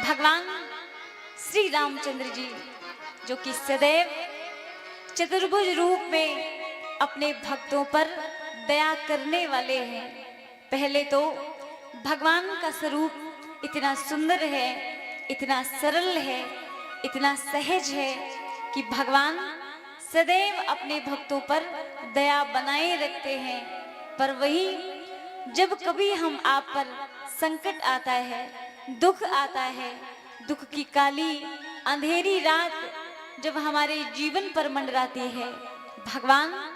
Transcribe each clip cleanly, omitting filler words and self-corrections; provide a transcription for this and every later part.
भगवान श्री रामचंद्र जी जो कि सदैव चतुर्भुज रूप में अपने भक्तों पर दया करने वाले हैं। पहले तो भगवान का स्वरूप इतना सुंदर है, इतना सरल है, इतना सहज है कि भगवान सदैव अपने भक्तों पर दया बनाए रखते हैं। पर वही जब कभी हम आप पर संकट आता है, दुख आता है, दुख की काली अंधेरी रात जब हमारे जीवन पर मंडराती है, भगवान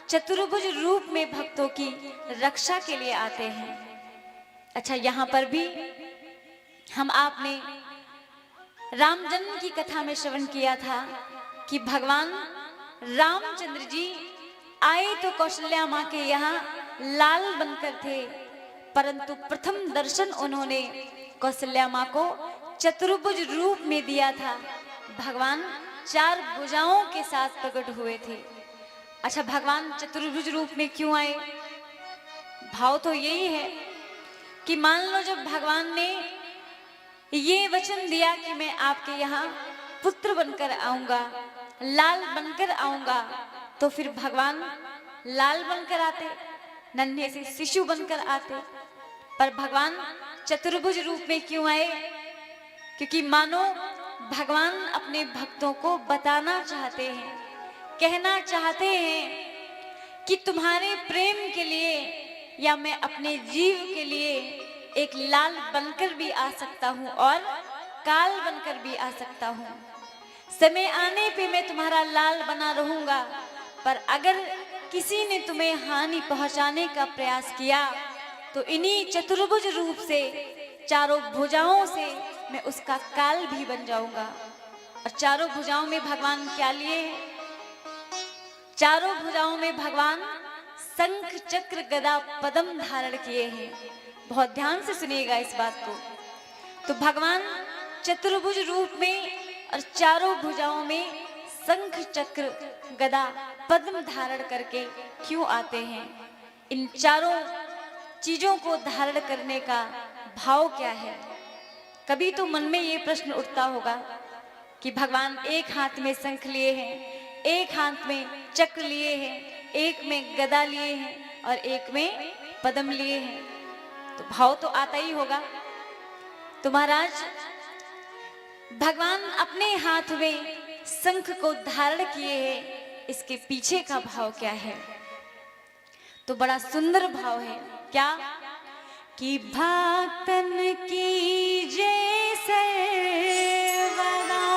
चतुर्भुज रूप में भक्तों की रक्षा के लिए आते हैं। अच्छा, यहाँ पर भी हम आपने राम जन्म की कथा में श्रवण किया था कि भगवान रामचंद्र जी आए तो कौशल्या माँ के यहाँ लाल बनकर थे, परंतु प्रथम दर्शन उन्होंने कौशल्या माँ को चतुर्भुज रूप में दिया था। भगवान 4 भुजाओं के साथ प्रकट हुए थे। अच्छा, भगवान चतुर्भुज रूप में क्यों आए? भाव तो यही है कि मान लो जब भगवान ने ये वचन दिया कि मैं आपके यहाँ पुत्र बनकर आऊंगा, लाल बनकर आऊंगा, तो फिर भगवान लाल बनकर आते, नन्हे से शिशु बनकर आते। पर भगवान चतुर्भुज रूप में क्यों आए? क्योंकि मानो भगवान अपने भक्तों को बताना चाहते हैं, कहना चाहते हैं कि तुम्हारे प्रेम के लिए या मैं अपने जीव के लिए एक लाल बनकर भी आ सकता हूं और काल बनकर भी आ सकता हूं। समय आने पे मैं तुम्हारा लाल बना रहूंगा, पर अगर किसी ने तुम्हें हानि पहुंचाने का प्रयास किया तो इन्हीं चतुर्भुज रूप से 4 भुजाओं से मैं उसका काल भी बन जाऊंगा। और 4 भुजाओं में भगवान क्या लिए हैं? 4 भुजाओं में भगवान शंख चक्र गदा पद्म धारण किए हैं। बहुत ध्यान से सुनिएगा इस बात को। तो भगवान चतुर्भुज रूप में और 4 भुजाओं में शंख चक्र गदा पद्म धारण करके क्यों आते हैं? इन 4 चीजों को धारण करने का भाव क्या है? कभी तो मन में ये प्रश्न उठता होगा कि भगवान एक हाथ में शंख लिए हैं, एक हाथ में चक्र लिए हैं, एक में गदा लिए हैं और एक में पद्म लिए हैं, तो भाव तो आता ही होगा। तो महाराज भगवान अपने हाथ में शंख को धारण किए हैं, इसके पीछे का भाव क्या है? तो बड़ा सुंदर भाव है। क्या? कि भक्तन की जय सर्वदा,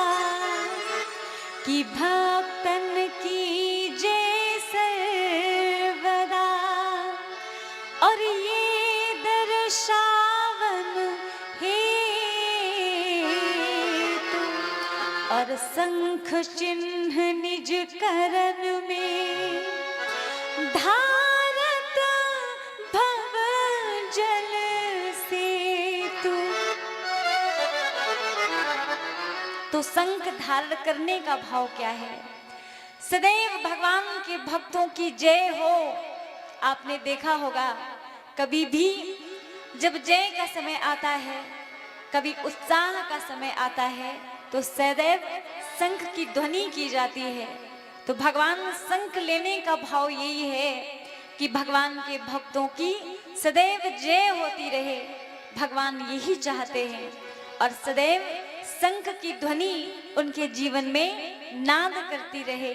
कि भक्तन की जय सर्वदा, और ये दर्शावन हे तू, और शंख चिन्ह निज करन में धारत भव जल से तू। तो शंख धारण करने का भाव क्या है? सदैव भगवान के भक्तों की जय हो। आपने देखा होगा कभी भी जब जय का समय आता है, कभी उत्साह का समय आता है, तो सदैव शंख की ध्वनि की जाती है। तो भगवान शंख लेने का भाव यही है कि भगवान के भक्तों की सदैव जय होती रहे। भगवान यही चाहते हैं और सदैव शंख की ध्वनि उनके जीवन में नाद करती रहे,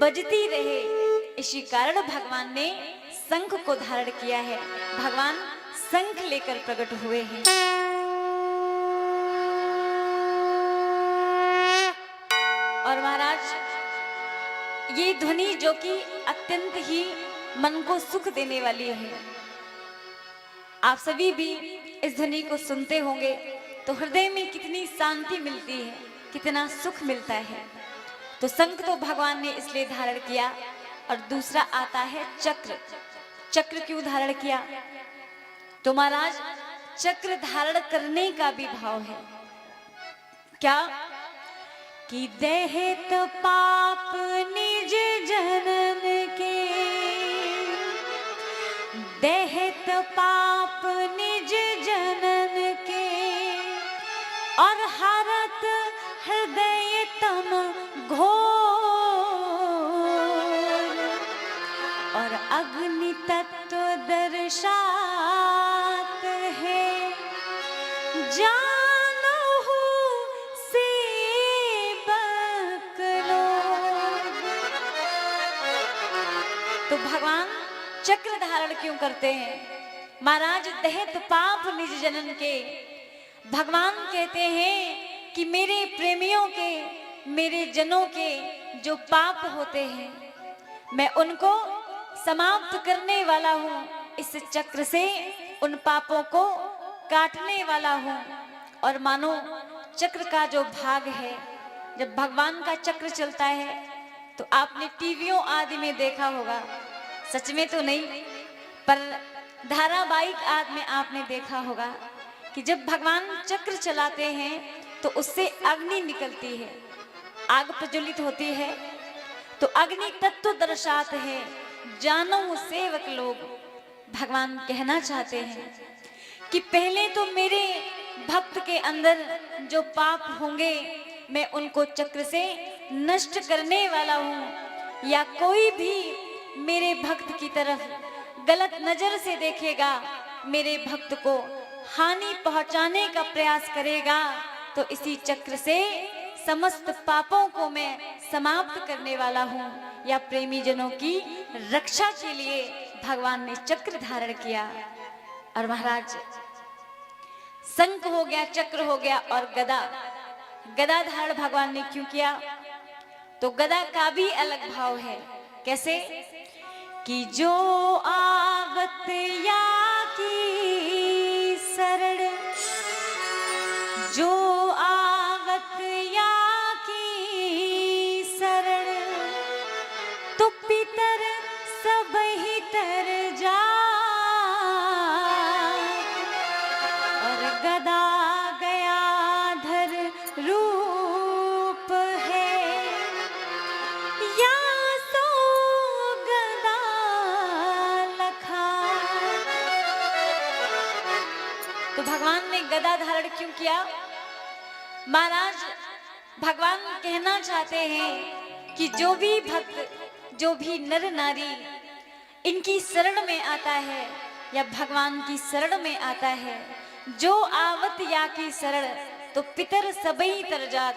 बजती रहे। इसी कारण भगवान ने शंख को धारण किया है। भगवान शंख लेकर प्रकट हुए हैं। और महाराज ये ध्वनि जो कि अत्यंत ही मन को सुख देने वाली है, आप सभी भी इस ध्वनि को सुनते होंगे तो हृदय में कितनी शांति मिलती है, कितना सुख मिलता है। तो शंख तो भगवान ने इसलिए धारण किया। और दूसरा आता है चक्र। चक्र क्यों धारण किया? तो महाराज चक्र धारण करने का भी भाव है। क्या? कि दहेत पाप निज जनन के, दहेत पाप निज जनन के, और हारत हृदय तम घोर और अग्नि तत्व दर्शात है जानो सेवक लोग। तो भगवान चक्र धारण क्यों करते हैं? महाराज दहेत पाप निज जनन के, भगवान कहते हैं कि मेरे प्रेमियों के, मेरे जनों के जो पाप होते हैं मैं उनको समाप्त करने वाला हूँ, इस चक्र से उन पापों को काटने वाला हूँ। और मानो चक्र का जो भाग है, जब भगवान का चक्र चलता है तो आपने टीवियों आदि में देखा होगा, सच में तो नहीं पर धारावाहिक आदि में आपने देखा होगा कि जब भगवान चक्र चलाते हैं तो उससे अग्नि निकलती है, आग प्रज्वलित होती है। तो अग्नि तत्व दर्शात है जानो सेवक लोग। भगवान कहना चाहते हैं कि पहले तो मेरे भक्त के अंदर जो पाप होंगे मैं उनको चक्र से नष्ट करने वाला हूँ, या कोई भी मेरे भक्त की तरफ गलत नजर से देखेगा, मेरे भक्त को हानि पहुंचाने का प्रयास करेगा, तो इसी चक्र से समस्त पापों को मैं समाप्त करने वाला हूँ। या प्रेमी जनों की रक्षा के लिए भगवान ने चक्र धारण किया। और महाराज शंख हो गया, चक्र हो गया और गदा, गदा धारण भगवान ने क्यों किया? तो गदा का भी अलग भाव है। कैसे कि जो आवत या की शरण, जो आवत या की शरण तो पितर सब ही तर जा, और गदा गयाधर रूप है या सो गदा लखा। तो भगवान ने गदा धारण क्यों किया? महाराज भगवान कहना चाहते हैं कि जो भी भक्त, जो भी नर नारी इनकी शरण में आता है या भगवान की शरण में आता है, जो आवत या की शरण तो पितर सबई तर जात।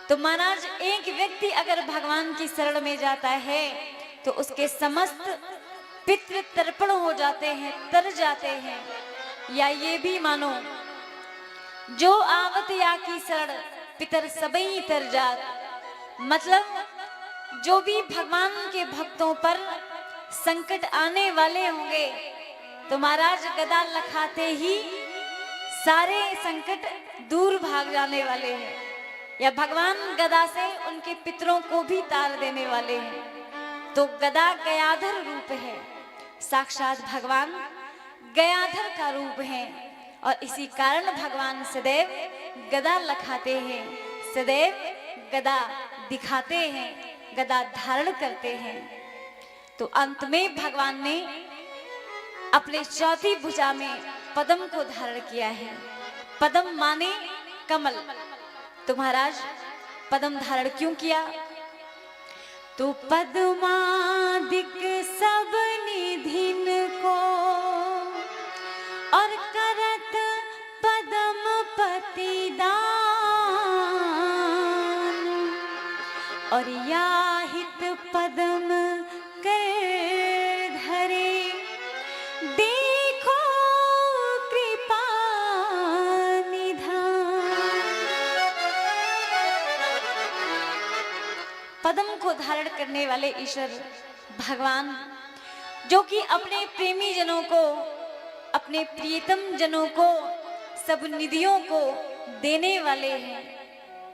तो महाराज एक व्यक्ति अगर भगवान की शरण में जाता है तो उसके समस्त पितृ तर्पण हो जाते हैं, तर जाते हैं। या ये भी मानो जो आवत या की शरण पितर सबई तर जात, मतलब जो भी भगवान के भक्तों पर संकट आने वाले होंगे तो महाराज गदा लखाते ही सारे संकट दूर भाग जाने वाले हैं। या भगवान गदा से उनके पितरों को भी तार देने वाले हैं। तो गदा गयाधर रूप है, साक्षात भगवान गयाधर का रूप है। और इसी कारण भगवान सदैव गदा लखाते हैं, सदैव गदा दिखाते हैं, गदा धारण करते हैं। तो अंत में भगवान ने अपने चौथी भुजा में पद्म को धारण किया है। पद्म माने कमल। तो महाराज पद्म धारण क्यों किया? तो पद्मादिक सब निधिन को और करत पद्म पति दान, और याहित पद्म कर धरे देखो कृपा निधान। पद्म को धारण करने वाले ईश्वर भगवान, जो कि अपने प्रेमी जनों को, अपने प्रियतम जनों को, सब निधियों को देने वाले हैं।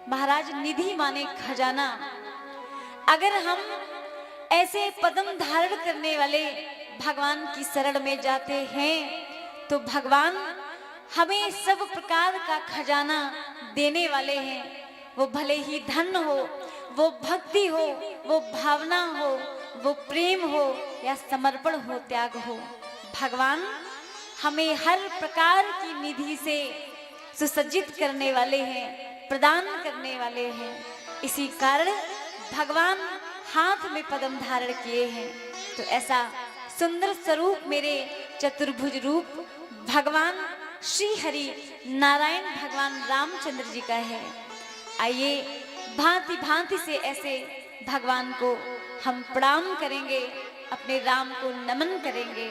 महाराज निधि माने खजाना। अगर हम ऐसे पद्म धारण करने वाले भगवान की शरण में जाते हैं तो भगवान हमें सब प्रकार का खजाना देने वाले हैं। वो भले ही धन हो, वो भक्ति हो, वो भावना हो, वो प्रेम हो या समर्पण हो, त्याग हो, भगवान हमें हर प्रकार की निधि से सुसज्जित करने वाले हैं, प्रदान करने वाले हैं। इसी कारण भगवान हाथ में पद्म धारण किए हैं। तो ऐसा सुंदर स्वरूप मेरे चतुर्भुज रूप भगवान श्री हरि नारायण भगवान रामचंद्र जी का है। आइए भांति भांति से ऐसे भगवान को हम प्रणाम करेंगे, अपने राम को नमन करेंगे।